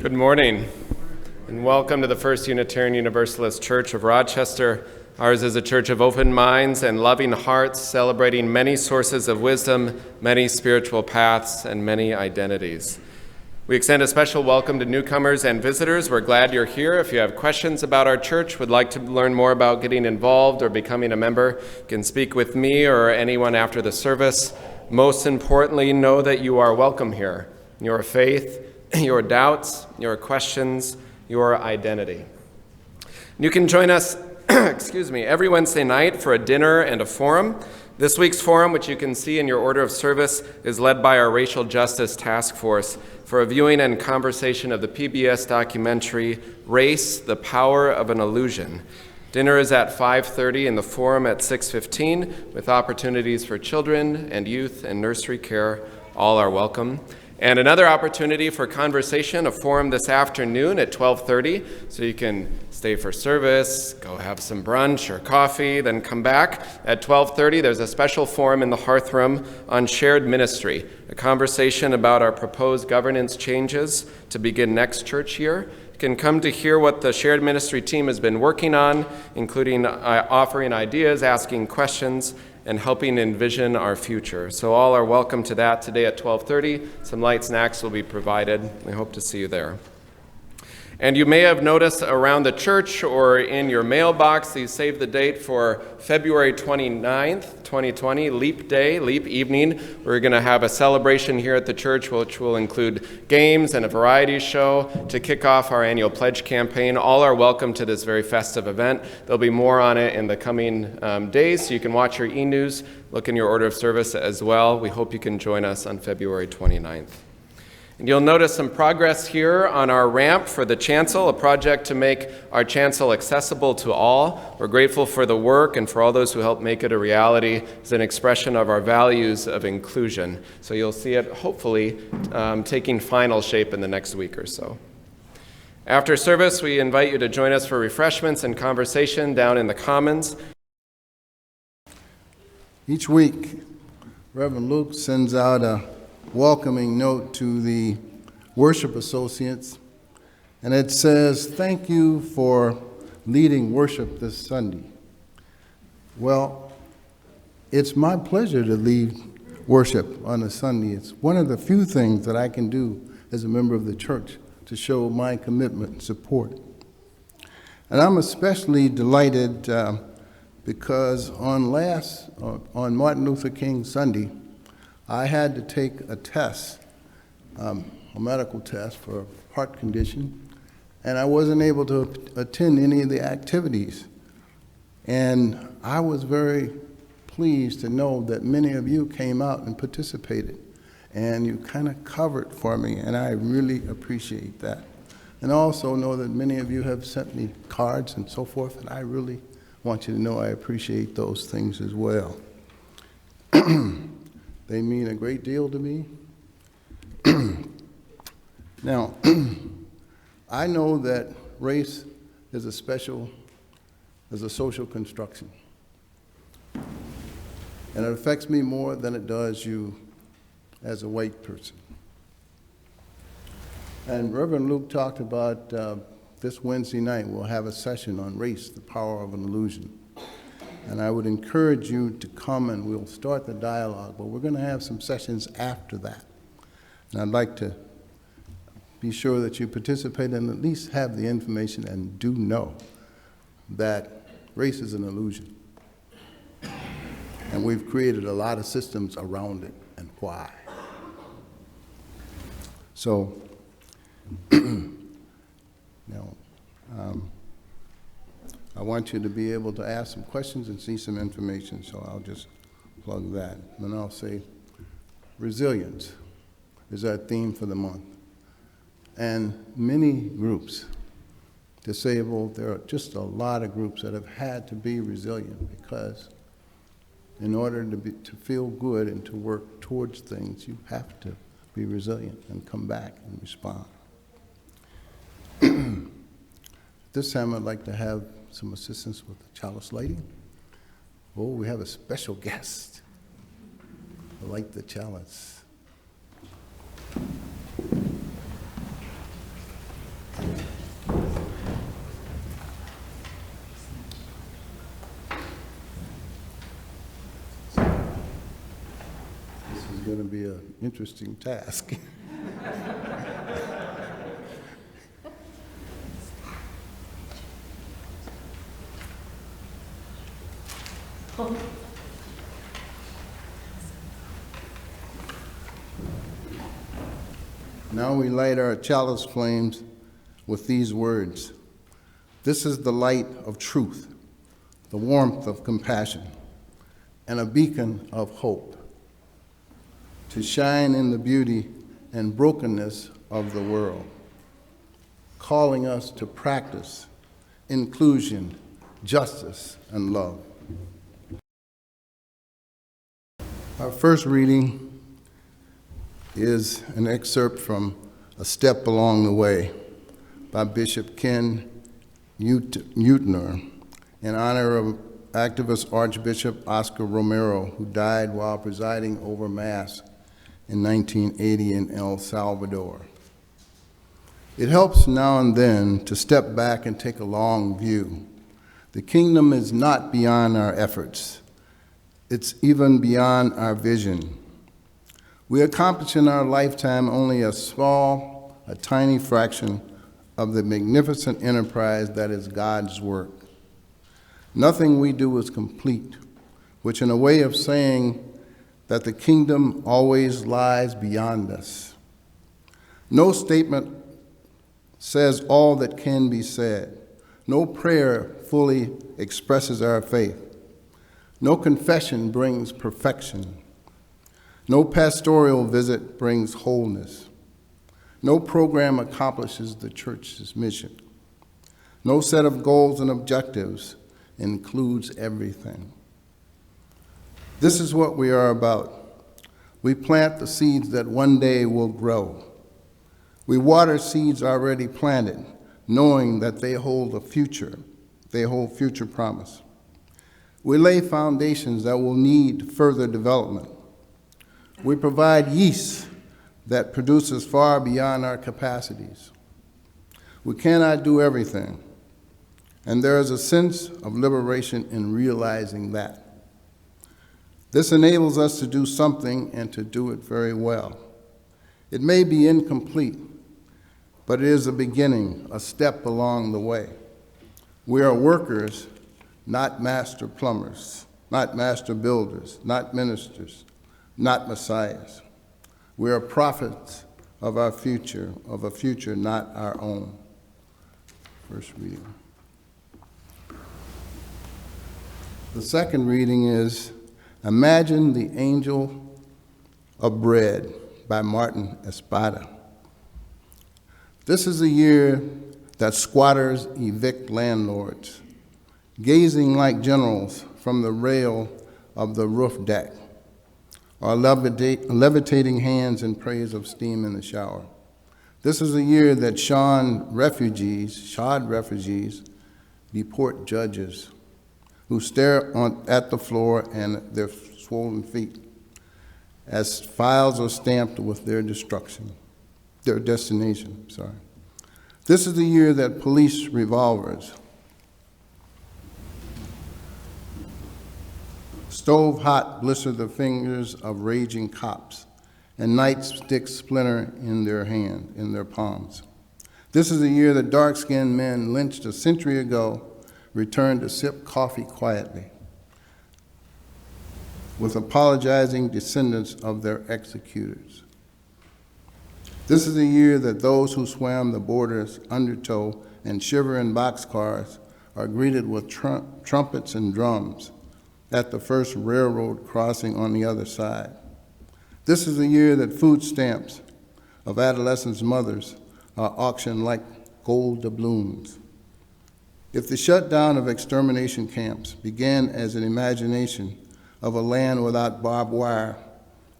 Good morning, and welcome to the First Unitarian Universalist Church of Rochester. Ours is a church of open minds and loving hearts, celebrating many sources of wisdom, many spiritual paths, and many identities. We extend a special welcome to newcomers and visitors. We're glad you're here. If you have questions about our church, would like to learn more about getting involved or becoming a member, you can speak with me or anyone after the service. Most importantly, know that you are welcome here. Your faith, your doubts, your questions, your identity. You can join us every Wednesday night for a dinner and a forum. This week's forum, which you can see in your order of service, is led by our Racial Justice Task Force for a viewing and conversation of the PBS documentary, Race, the Power of an Illusion. Dinner is at 5:30 and the forum at 6:15, with opportunities for children and youth and nursery care. All are welcome. And another opportunity for conversation, a forum this afternoon at 12:30, so you can stay for service, go have some brunch or coffee, then come back. At 12:30, there's a special forum in the Hearth Room on shared ministry, a conversation about our proposed governance changes to begin next church year. You can come to hear what the shared ministry team has been working on, including offering ideas, asking questions, and helping envision our future. So all are welcome to that today at 12:30. Some light snacks will be provided. We hope to see you there. And you may have noticed around the church or in your mailbox, you saved the date for February 29th, 2020, Leap Day, Leap Evening. We're going to have a celebration here at the church, which will include games and a variety show to kick off our annual pledge campaign. All are welcome to this very festive event. There'll be more on it in the coming days, so you can watch your e-news, look in your order of service as well. We hope you can join us on February 29th. And you'll notice some progress here on our ramp for the chancel, a project to make our chancel accessible to all. We're grateful for the work and for all those who helped make it a reality. It's an expression of our values of inclusion. So you'll see it, hopefully, taking final shape in the next week or so. After service, we invite you to join us for refreshments and conversation down in the Commons. Each week, Reverend Luke sends out a welcoming note to the worship associates, and it says, "Thank you for leading worship this Sunday." Well, it's my pleasure to lead worship on a Sunday. It's one of the few things that I can do as a member of the church to show my commitment and support. And I'm especially delighted because on Martin Luther King Sunday, I had to take a test, a medical test for a heart condition, and I wasn't able to attend any of the activities. And I was very pleased to know that many of you came out and participated, and you kind of covered for me, and I really appreciate that. And I also know that many of you have sent me cards and so forth, and I really want you to know I appreciate those things as well. They mean a great deal to me. Now, I know that race is a social construction. And it affects me more than it does you as a white person. And Reverend Luke talked about this Wednesday night, we'll have a session on race, the power of an illusion. And I would encourage you to come and we'll start the dialogue, but we're going to have some sessions after that. And I'd like to be sure that you participate and at least have the information and do know that race is an illusion. And we've created a lot of systems around it, and why. So, now, I want you to be able to ask some questions and see some information, so I'll just plug that. And I'll say resilience is our theme for the month. And many groups, disabled, there are just a lot of groups that have had to be resilient because in order to feel good and to work towards things, you have to be resilient and come back and respond. This time I'd like to have some assistance with the chalice lighting. Oh, we have a special guest. Light the chalice. going to be an interesting task. Now we light our chalice flames with these words. This is the light of truth, the warmth of compassion, and a beacon of hope, to shine in the beauty and brokenness of the world, calling us to practice inclusion, justice, and love. Our first reading is an excerpt from A Step Along the Way by Bishop Ken Eutner in honor of activist Archbishop Oscar Romero, who died while presiding over Mass in 1980 in El Salvador. It helps now and then to step back and take a long view. The kingdom is not beyond our efforts. It's even beyond our vision. We accomplish in our lifetime only a tiny fraction of the magnificent enterprise that is God's work. Nothing we do is complete, which in a way of saying that the kingdom always lies beyond us. No statement says all that can be said. No prayer fully expresses our faith. No confession brings perfection. No pastoral visit brings wholeness. No program accomplishes the church's mission. No set of goals and objectives includes everything. This is what we are about. We plant the seeds that one day will grow. We water seeds already planted, knowing that they hold a future. They hold future promise. We lay foundations that will need further development. We provide yeast that produces far beyond our capacities. We cannot do everything, and there is a sense of liberation in realizing that. This enables us to do something and to do it very well. It may be incomplete, but it is a beginning, a step along the way. We are workers, not master plumbers, not master builders, not ministers, not messiahs. We are prophets of our future, of a future not our own. First reading. The second reading is Imagine the Angel of Bread by Martin Espada. This is a year that squatters evict landlords, gazing like generals from the rail of the roof deck, or levitating hands in praise of steam in the shower. This is a year that shod refugees deport judges who stare at the floor and their swollen feet as files are stamped with their destination. This is the year that police revolvers, stove hot, blister the fingers of raging cops, and nightsticks splinter in their palms. This is the year that dark-skinned men lynched a century ago return to sip coffee quietly with apologizing descendants of their executors. This is the year that those who swam the borders undertow and shiver in boxcars are greeted with trumpets and drums at the first railroad crossing on the other side. This is the year that food stamps of adolescents' mothers are auctioned like gold doubloons. If the shutdown of extermination camps began as an imagination of a land without barbed wire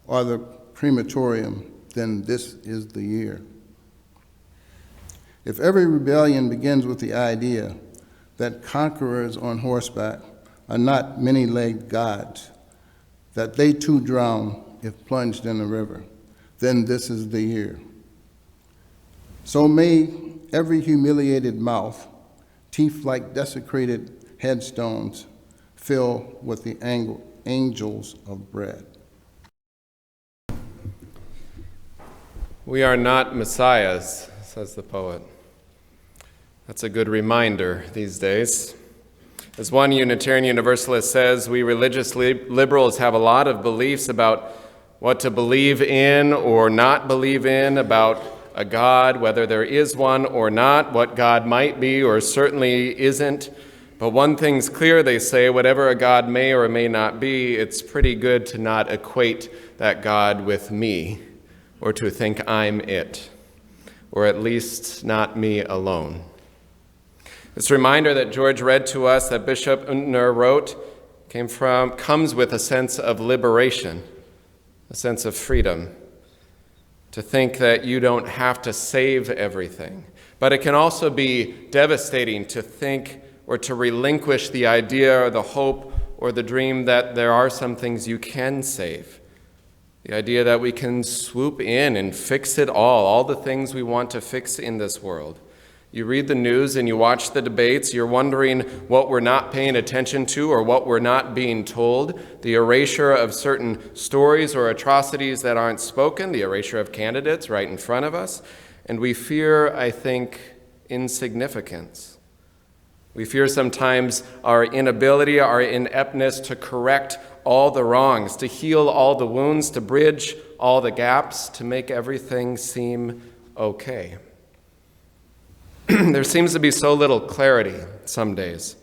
or the crematorium, then this is the year. If every rebellion begins with the idea that conquerors on horseback are not many-legged gods, that they too drown if plunged in a river, then this is the year. So may every humiliated mouth, teeth like desecrated headstones, fill with the angels of bread. We are not messiahs, says the poet. That's a good reminder these days. As one Unitarian Universalist says, we religious liberals have a lot of beliefs about what to believe in or not believe in, about a God, whether there is one or not, what God might be or certainly isn't. But one thing's clear, they say, whatever a God may or may not be, it's pretty good to not equate that God with me, or to think I'm it, or at least not me alone. This reminder that George read to us, that Bishop Untner wrote, comes with a sense of liberation, a sense of freedom, to think that you don't have to save everything. But it can also be devastating to think or to relinquish the idea or the hope or the dream that there are some things you can save. The idea that we can swoop in and fix it all the things we want to fix in this world. You read the news and you watch the debates, you're wondering what we're not paying attention to or what we're not being told, the erasure of certain stories or atrocities that aren't spoken, the erasure of candidates right in front of us, and we fear, I think, insignificance. We fear sometimes our inability, our ineptness to correct all the wrongs, to heal all the wounds, to bridge all the gaps, to make everything seem okay. There seems to be so little clarity some days,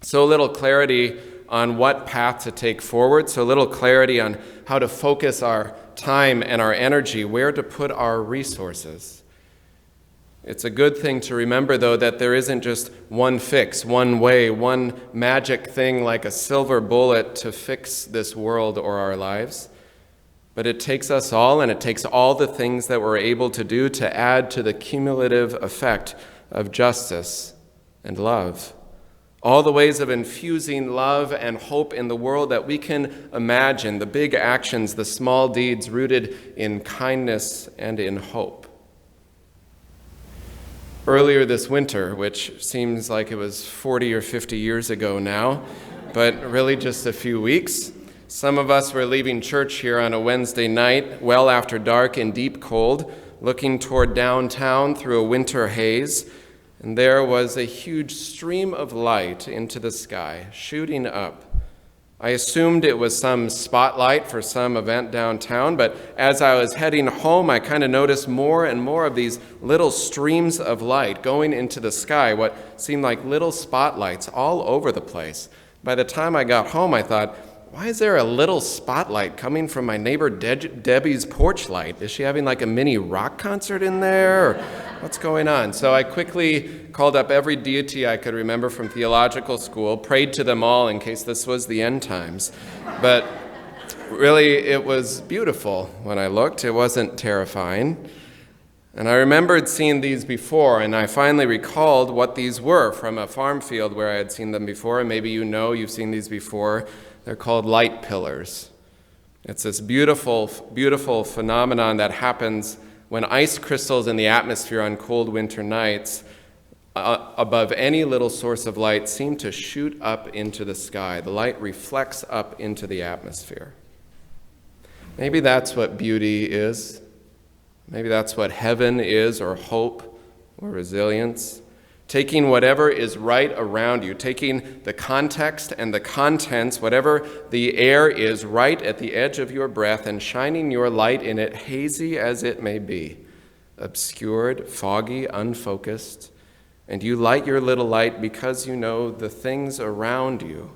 so little clarity on what path to take forward, so little clarity on how to focus our time and our energy, where to put our resources. It's a good thing to remember, though, that there isn't just one fix, one way, one magic thing like a silver bullet to fix this world or our lives. But it takes us all, and it takes all the things that we're able to do to add to the cumulative effect of justice and love. All the ways of infusing love and hope in the world that we can imagine, the big actions, the small deeds rooted in kindness and in hope. Earlier this winter, which seems like it was 40 or 50 years ago now, but really just a few weeks, some of us were leaving church here on a Wednesday night, well after dark and deep cold, looking toward downtown through a winter haze, and there was a huge stream of light into the sky, shooting up. I assumed it was some spotlight for some event downtown, but as I was heading home, I kind of noticed more and more of these little streams of light going into the sky, what seemed like little spotlights all over the place. By the time I got home, I thought, why is there a little spotlight coming from my neighbor Debbie's porch light? Is she having like a mini rock concert in there? Or what's going on? So I quickly called up every deity I could remember from theological school, prayed to them all in case this was the end times. But really, it was beautiful when I looked. It wasn't terrifying. And I remembered seeing these before, and I finally recalled what these were from a farm field where I had seen them before. And maybe you've seen these before. They're called light pillars. It's this beautiful, beautiful phenomenon that happens when ice crystals in the atmosphere on cold winter nights above any little source of light seem to shoot up into the sky. The light reflects up into the atmosphere. Maybe that's what beauty is. Maybe that's what heaven is, or hope, or resilience. Taking whatever is right around you, taking the context and the contents, whatever the air is right at the edge of your breath, and shining your light in it, hazy as it may be, obscured, foggy, unfocused, and you light your little light because you know the things around you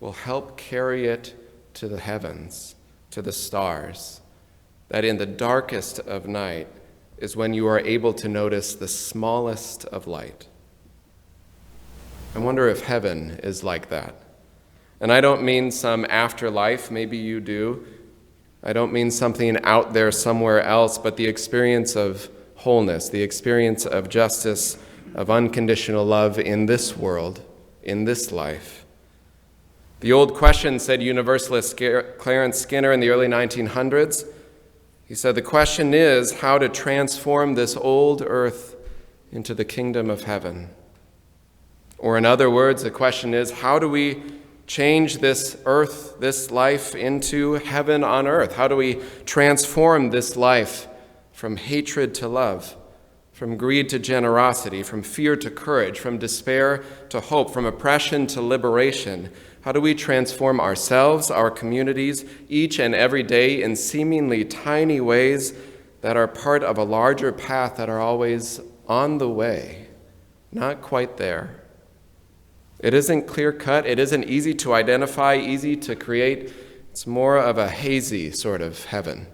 will help carry it to the heavens, to the stars, that in the darkest of night is when you are able to notice the smallest of light. I wonder if heaven is like that. And I don't mean some afterlife, maybe you do. I don't mean something out there somewhere else, but the experience of wholeness, the experience of justice, of unconditional love in this world, in this life. The old question, said Universalist Clarence Skinner in the early 1900s, he said, the question is how to transform this old earth into the kingdom of heaven. Or in other words, the question is, how do we change this earth, this life, into heaven on earth? How do we transform this life from hatred to love, from greed to generosity, from fear to courage, from despair to hope, from oppression to liberation? How do we transform ourselves, our communities, each and every day in seemingly tiny ways that are part of a larger path that are always on the way, not quite there? It isn't clear-cut. It isn't easy to identify, easy to create. It's more of a hazy sort of heaven,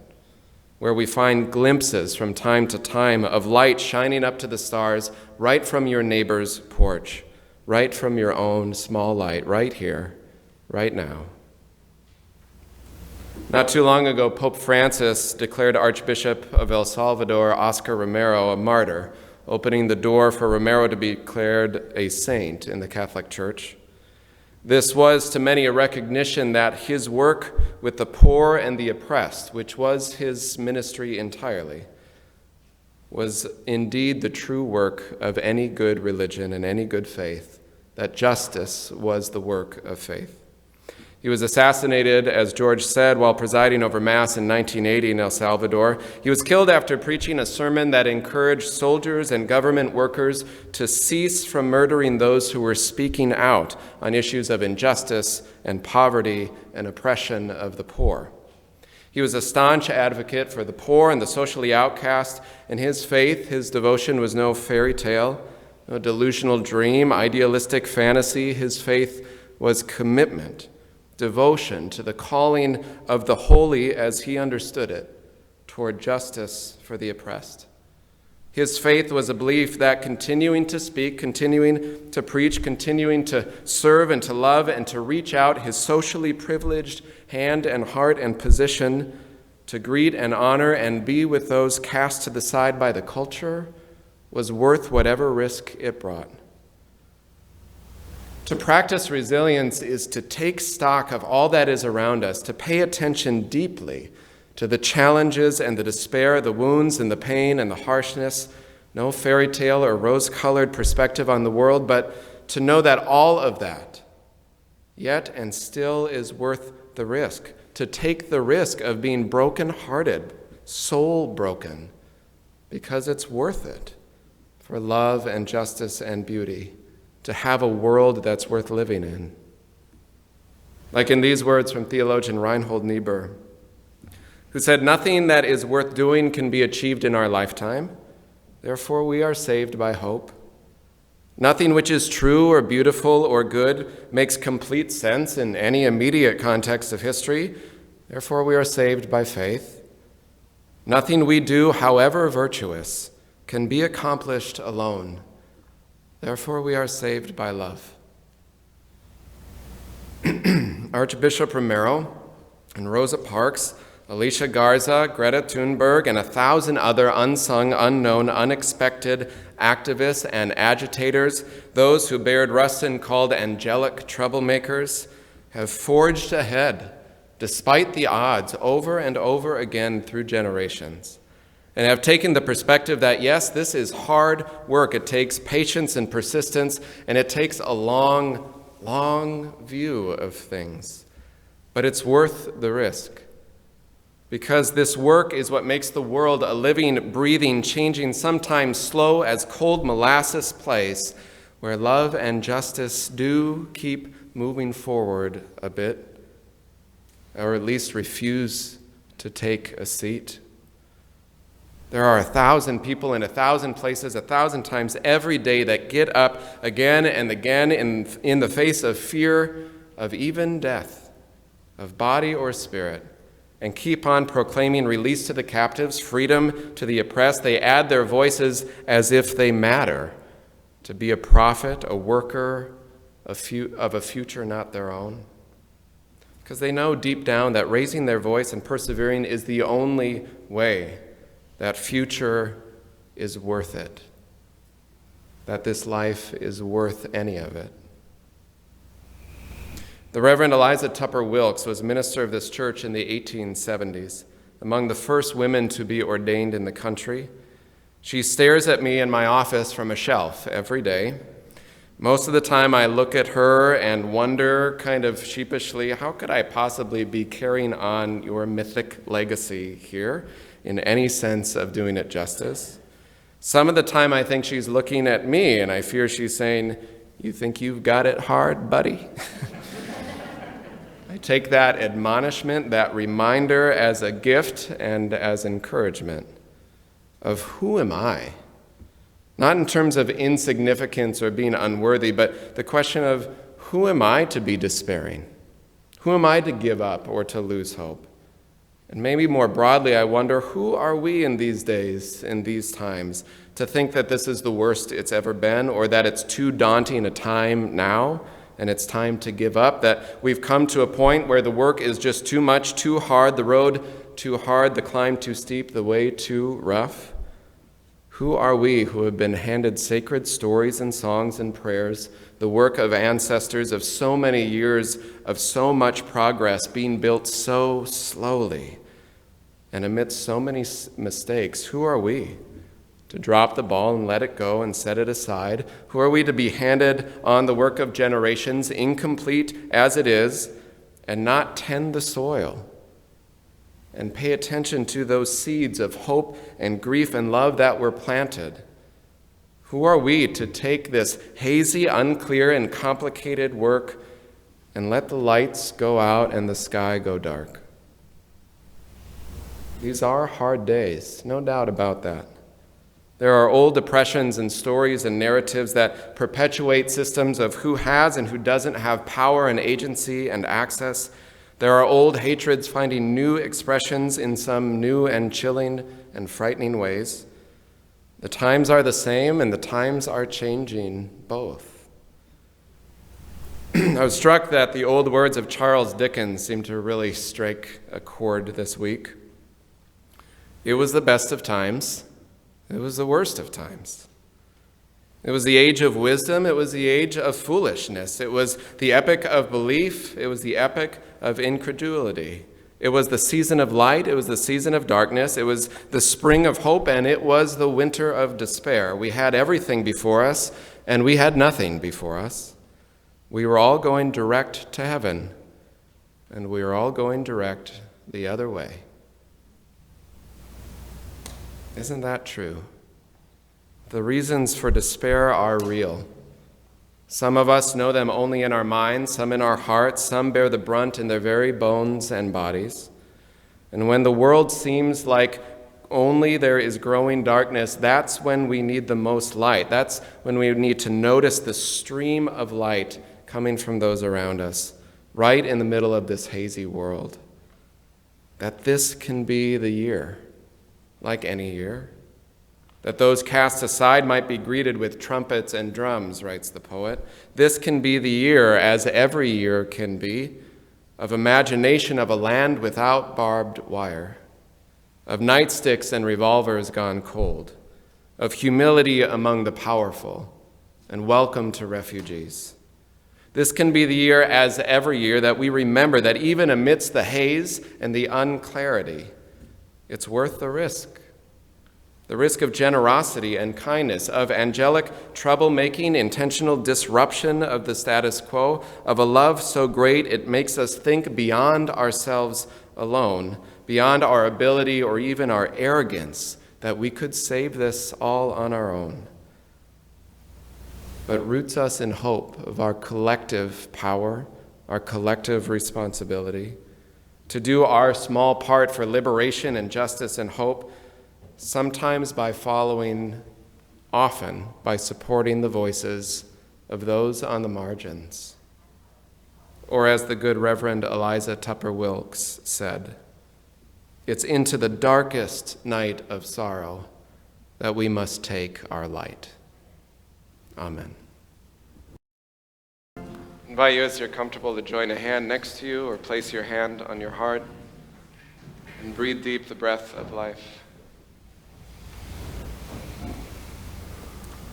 where we find glimpses from time to time of light shining up to the stars right from your neighbor's porch, right from your own small light, right here, right now. Not too long ago, Pope Francis declared Archbishop of El Salvador, Oscar Romero, a martyr, opening the door for Romero to be declared a saint in the Catholic Church. This was to many a recognition that his work with the poor and the oppressed, which was his ministry entirely, was indeed the true work of any good religion and any good faith, that justice was the work of faith. He was assassinated, as George said, while presiding over Mass in 1980 in El Salvador. He was killed after preaching a sermon that encouraged soldiers and government workers to cease from murdering those who were speaking out on issues of injustice and poverty and oppression of the poor. He was a staunch advocate for the poor and the socially outcast, and his faith, his devotion was no fairy tale, no delusional dream, idealistic fantasy. His faith was commitment, devotion to the calling of the holy as he understood it, toward justice for the oppressed. His faith was a belief that continuing to speak, continuing to preach, continuing to serve and to love and to reach out his socially privileged hand and heart and position to greet and honor and be with those cast to the side by the culture was worth whatever risk it brought. To practice resilience is to take stock of all that is around us, to pay attention deeply to the challenges and the despair, the wounds and the pain and the harshness. No fairy tale or rose-colored perspective on the world, but to know that all of that, yet and still, is worth the risk. To take the risk of being broken-hearted, soul-broken, because it's worth it for love and justice and beauty, to have a world that's worth living in. Like in these words from theologian Reinhold Niebuhr, who said, "Nothing that is worth doing can be achieved in our lifetime. Therefore, we are saved by hope. Nothing which is true or beautiful or good makes complete sense in any immediate context of history. Therefore, we are saved by faith. Nothing we do, however virtuous, can be accomplished alone. Therefore, we are saved by love." Archbishop Romero and Rosa Parks, Alicia Garza, Greta Thunberg, and 1,000 other unsung, unknown, unexpected activists and agitators, those who Bayard Rustin called angelic troublemakers, have forged ahead despite the odds over and over again through generations, and have taken the perspective that, yes, this is hard work. It takes patience and persistence, and it takes a long, long view of things. But it's worth the risk, because this work is what makes the world a living, breathing, changing, sometimes slow as cold molasses place where love and justice do keep moving forward a bit, or at least refuse to take a seat. There are 1,000 people in 1,000 places 1,000 times every day that get up again and again in the face of fear of even death, of body or spirit, and keep on proclaiming release to the captives, freedom to the oppressed. They add their voices as if they matter, to be a prophet, a worker of a future not their own. Because they know deep down that raising their voice and persevering is the only way that future is worth it, that this life is worth any of it. The Reverend Eliza Tupper Wilkes was minister of this church in the 1870s, among the first women to be ordained in the country. She stares at me in my office from a shelf every day. Most of the time I look at her and wonder kind of sheepishly, how could I possibly be carrying on your mythic legacy here in any sense of doing it justice. Some of the time I think she's looking at me and I fear she's saying, "You think you've got it hard, buddy?" I take that admonishment, that reminder as a gift and as encouragement of who am I? Not in terms of insignificance or being unworthy, but the question of who am I to be despairing? Who am I to give up or to lose hope? And maybe more broadly, I wonder, who are we in these days, in these times, to think that this is the worst it's ever been, or that it's too daunting a time now, and it's time to give up, that we've come to a point where the work is just too much, too hard, the road too hard, the climb too steep, the way too rough? Who are we who have been handed sacred stories and songs and prayers, the work of ancestors of so many years of so much progress being built so slowly and amidst so many mistakes? Who are we to drop the ball and let it go and set it aside? Who are we to be handed on the work of generations, incomplete as it is, and not tend the soil and pay attention to those seeds of hope and grief and love that were planted? Who are we to take this hazy, unclear, and complicated work and let the lights go out and the sky go dark? These are hard days, no doubt about that. There are old depressions and stories and narratives that perpetuate systems of who has and who doesn't have power and agency and access. There are old hatreds finding new expressions in some new and chilling and frightening ways. The times are the same and the times are changing both. I was struck that the old words of Charles Dickens seem to really strike a chord this week. It was the best of times. It was the worst of times. It was the age of wisdom. It was the age of foolishness. It was the epoch of belief. It was the epoch of incredulity. It was the season of light. It was the season of darkness. It was the spring of hope, and it was the winter of despair. We had everything before us, and we had nothing before us. We were all going direct to heaven, and we were all going direct the other way. Isn't that true? The reasons for despair are real. Some of us know them only in our minds, some in our hearts, some bear the brunt in their very bones and bodies. And when the world seems like only there is growing darkness, that's when we need the most light. That's when we need to notice the stream of light coming from those around us, right in the middle of this hazy world. That this can be the year, like any year. That those cast aside might be greeted with trumpets and drums, writes the poet. This can be the year, as every year can be, of imagination of a land without barbed wire, of nightsticks and revolvers gone cold, of humility among the powerful, and welcome to refugees. This can be the year, as every year, that we remember that even amidst the haze and the unclarity, it's worth the risk. The risk of generosity and kindness, of angelic troublemaking, intentional disruption of the status quo, of a love so great it makes us think beyond ourselves alone, beyond our ability or even our arrogance, that we could save this all on our own, but roots us in hope of our collective power, our collective responsibility, to do our small part for liberation and justice and hope, sometimes by following, often by supporting the voices of those on the margins. Or as the good Reverend Eliza Tupper Wilkes said, it's into the darkest night of sorrow that we must take our light. Amen. I invite you, as you're comfortable, to join a hand next to you or place your hand on your heart and breathe deep the breath of life.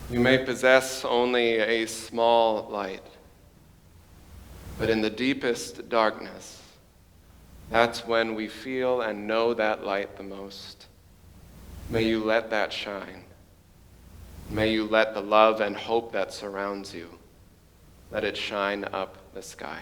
You may possess only a small light, but in the deepest darkness, that's when we feel and know that light the most. May you let that shine. May you let the love and hope that surrounds you, let it shine up the sky.